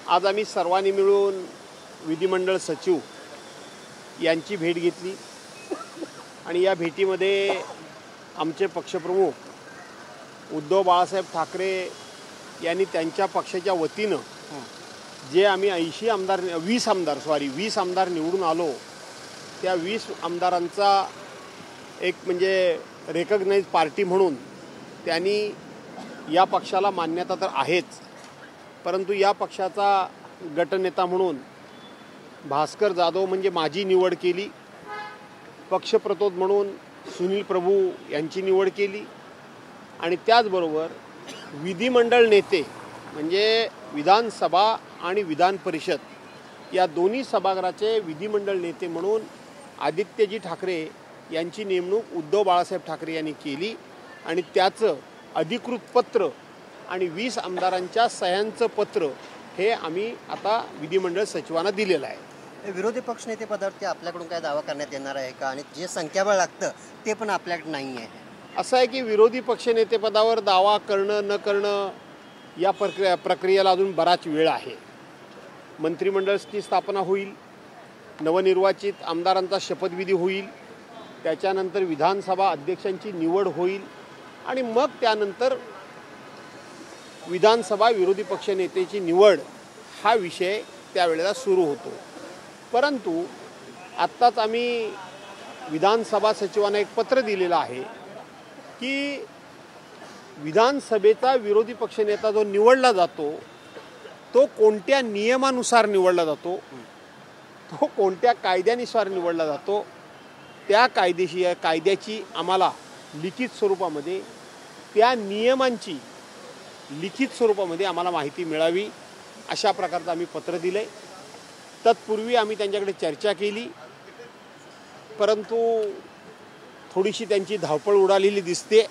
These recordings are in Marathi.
आज आम्ही सर्वांनी मिळून विधिमंडळ सचिव यांची भेट घेतली आणि या भेटीमध्ये आमचे पक्षप्रमुख उद्धव बाळासाहेब ठाकरे यांनी त्यांच्या पक्षाच्या वतीनं जे आम्ही 20 आमदार निवडून आलो त्या 20 आमदारांचा एक म्हणजे रेकग्नाइज पार्टी म्हणून त्यांनी या पक्षाला मान्यता तर आहेच, परंतु या पक्षाचा गटनेता म्हणून भास्कर जाधव म्हणजे माझी निवड केली, पक्षप्रतोद म्हणून सुनील प्रभू यांची निवड केली आणि त्याचबरोबर विधिमंडळ नेते म्हणजे विधानसभा आणि विधान परिषद या दोन्ही सभागृहाचे विधिमंडळ नेते म्हणून आदित्यजी ठाकरे यांची नेमणूक उद्धव बाळासाहेब ठाकरे यांनी केली आणि त्याचं अधिकृत पत्र आणि 20 आमदारांच्या सह्यांचं पत्र हे आम्ही आता विधिमंडळ सचिवांना दिलेलं आहे। विरोधी पक्षनेते पदावरती आपल्याकडून काय दावा करण्यात येणार आहे का आणि जे संख्याबळ लागतं ते पण आपल्याकडे नाही आहे? असं आहे की विरोधी पक्षनेतेपदावर दावा करणं न करणं या प्रक्रियेला अजून बराच वेळ आहे। मंत्रिमंडळाची स्थापना होईल, नवनिर्वाचित आमदारांचा शपथविधी होईल, त्याच्यानंतर विधानसभा अध्यक्षांची निवड होईल आणि मग त्यानंतर विधानसभा विरोधी पक्षनेत्याची निवड हा विषय त्यावेळेला सुरू होतो। परंतु आत्ताच आम्ही विधानसभा सचिवांना एक पत्र दिलेलं आहे की विधानसभेचा विरोधी पक्षनेता जो निवडला जातो तो कोणत्या नियमानुसार निवडला जातो, तो कोणत्या कायद्यानुसार निवडला जातो, त्या कायद्याची आम्हाला लिखित स्वरूपामध्ये त्या नियमांची लिखित स्वरूपामध्ये आम्हाला माहिती मिळावी अशा प्रकारचं आम्ही पत्र दिलं आहे। तत्पूर्वी आम्ही त्यांच्याकडे चर्चा केली, परंतु थोडीशी त्यांची धावपळ उडालेली दिसते।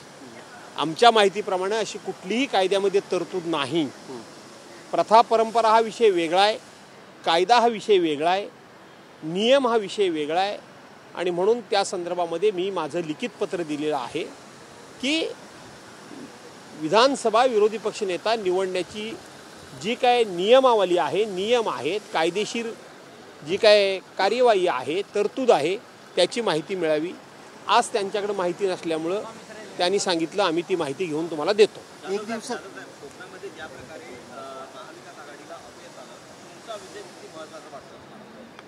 आमच्या माहितीप्रमाणे अशी कुठलीही कायद्यामध्ये तरतूद नाही। प्रथा परंपरा हा विषय वेगळा आहे, कायदा हा विषय वेगळा आहे, नियम हा विषय वेगळा आहे आणि म्हणून त्या संदर्भामध्ये मी माझं लिखित पत्र दिलेलं आहे की विधानसभा विरोधी पक्षनेता निवडण्याची जी काय नियमावली आहे, नियम आहेत, कायदेशीर जी काय कार्यवाही आहे, तरतूद आहे त्याची माहिती मिळावी। आज त्यांच्याकडे माहिती नसल्यामुळं त्यांनी सांगितलं आम्ही ती माहिती घेऊन तुम्हाला देतो। एक दिवसात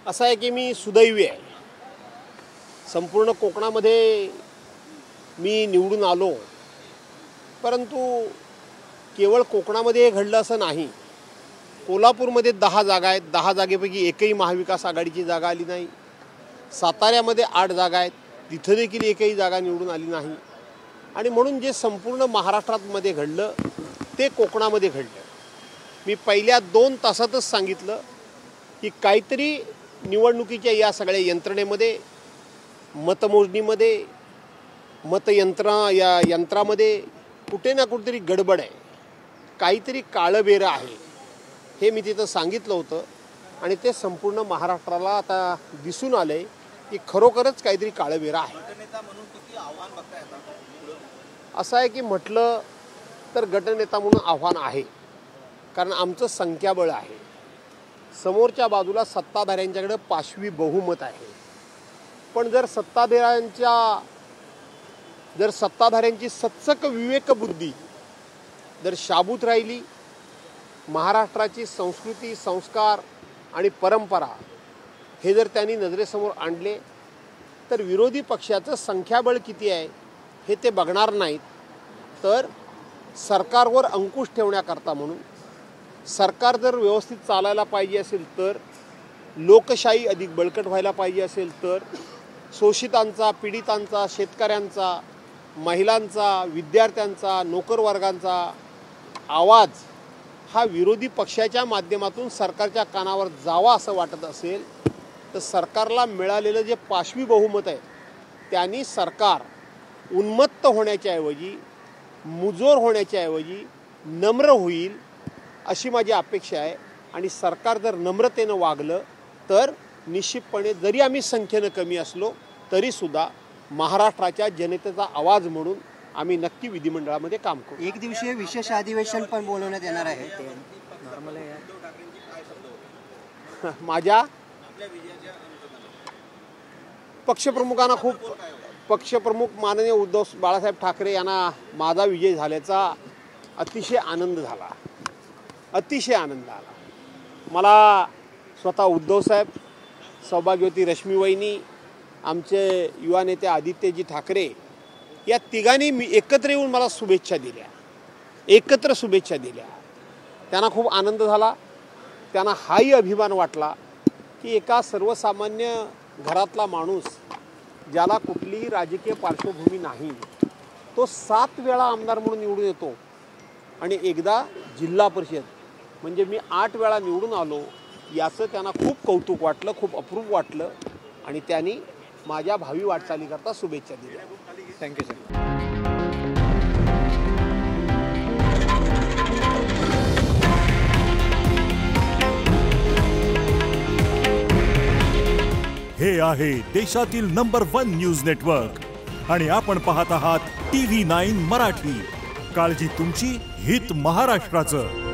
असं आहे की मी सुदैवी आहे, संपूर्ण कोकणामध्ये मी निवडून आलो, परंतु केवळ कोकणामध्ये हे घडलं असं नाही। कोल्हापूरमध्ये 10 जागा आहेत, 10 जागेपैकी एकही महाविकास आघाडीची जागा आली नाही। साताऱ्यामध्ये 8 जागा आहेत, तिथं देखील एकही जागा निवडून आली नाही आणि म्हणून जे संपूर्ण महाराष्ट्रामध्ये घडलं ते कोकणामध्ये घडलं। मी पहिल्या 2 तासातच सांगितलं की काहीतरी निवडणुकीच्या या सगळ्या यंत्रणेमध्ये, मतमोजणीमध्ये, या यंत्रामध्ये कुठे ना कुठेतरी गडबड आहे, काहीतरी काळबेरं आहे हे मी तिथं सांगितलं होतं आणि ते संपूर्ण महाराष्ट्राला आता दिसून आलं आहे की खरोखरच काहीतरी काळबेरं आहे। असं आहे की म्हटलं तर गटनेता म्हणून आव्हान आहे, कारण आमचं संख्याबळ आहे। समोरच्या बाजूला सत्ताधाऱ्यांच्याकडे पाशवी बहुमत आहे, पण जर सत्ताधाऱ्यांची सत्सक विवेकबुद्धी जर शाबूत राहिली, महाराष्ट्राची संस्कृती, संस्कार आणि परंपरा हे जर त्यांनी नजरेसमोर आणले तर विरोधी पक्षाचं संख्याबळ किती आहे हे ते बघणार नाहीत, तर सरकारवर अंकुश ठेवण्याकरता म्हणून सरकार जर व्यवस्थित चालायला पाहिजे असेल, तर लोकशाही अधिक बळकट व्हायला पाहिजे असेल, तर शोषितांचा, पीडितांचा, शेतकऱ्यांचा, महिलांचा, विद्यार्थ्यांचा, नोकरवर्गांचा आवाज हा विरोधी पक्षाच्या माध्यमातून सरकारच्या कानावर जावा असं वाटत असेल तर सरकारला मिळालेलं जे पाशवी बहुमत आहे त्यांनी सरकार उन्मत्त होण्याच्या ऐवजी, मुजोर होण्याच्या ऐवजी नम्र होईल अशी माझी अपेक्षा आहे आणि सरकार जर नम्रतेनं वागलं तर निश्चितपणे जरी आम्ही संख्येनं कमी असलो तरीसुद्धा महाराष्ट्राच्या जनतेचा आवाज म्हणून आम्ही नक्की विधिमंडळामध्ये काम करू। एक दिवसीय विशेष अधिवेशन पण बोलवण्यात येणार आहे। माझ्या पक्षप्रमुखांना पक्षप्रमुख माननीय उद्धव बाळासाहेब ठाकरे यांना माझा विजय झाल्याचा अतिशय आनंद झाला. मला स्वतः उद्धवसाहेब, सौभाग्यवती रश्मीवहिनी, आमचे युवा नेते आदित्यजी ठाकरे या तिघांनी एकत्र येऊन मला शुभेच्छा दिल्या. त्यांना खूप आनंद झाला. त्यांना हाही अभिमान वाटला की एका सर्वसामान्य घरातला माणूस ज्याला कुठलीही राजकीय पार्श्वभूमी नाही, तो 7 वेळा आमदार म्हणून निवडून येतो आणि एकदा जिल्हा परिषद म्हणजे मी 8 वेळा निवडून आलो, याचं त्यांना खूप कौतुक वाटलं, खूप अप्रूप वाटलं आणि त्यांनी माझ्या भावी वाटचालीकरता शुभेच्छा दिल्या. Thank you sir. हे आहे देशातील नंबर 1 न्यूज नेटवर्क आणि आपण पाहत आहात TV9 मराठी. काळजी तुमची, हित महाराष्ट्राचं.